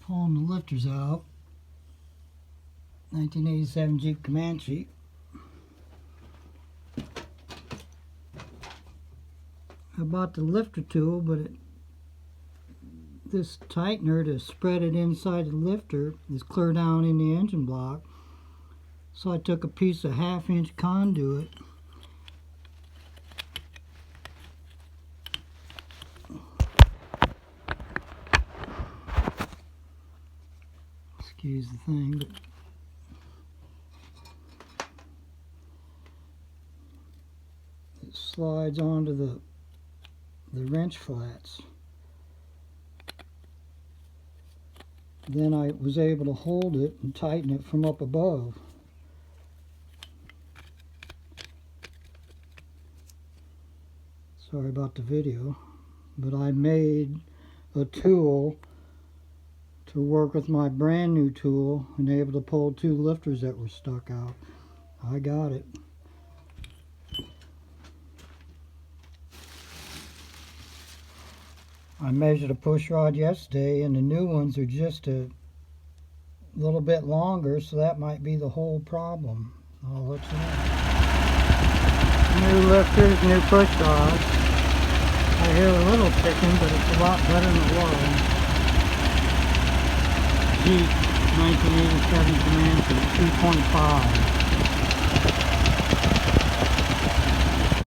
Pulling the lifters out. 1987 Jeep Comanche. I bought the lifter tool, but this tightener to spread it inside the lifter is clear down in the engine block. So I took a piece of 1/2-inch conduit excuse the thing, but it slides onto the wrench flats. Then I was able to hold it and tighten it from up above. Sorry about the video, but I made a tool to work with my brand new tool and able to pull 2 lifters that were stuck out. I got it. I measured a push rod yesterday, and the new ones are just a little bit longer, so that might be the whole problem. I'll let you know. New lifters, new push rods. I hear a little ticking, but it's a lot better than it was. Jeep 1987 Comanche 2.5.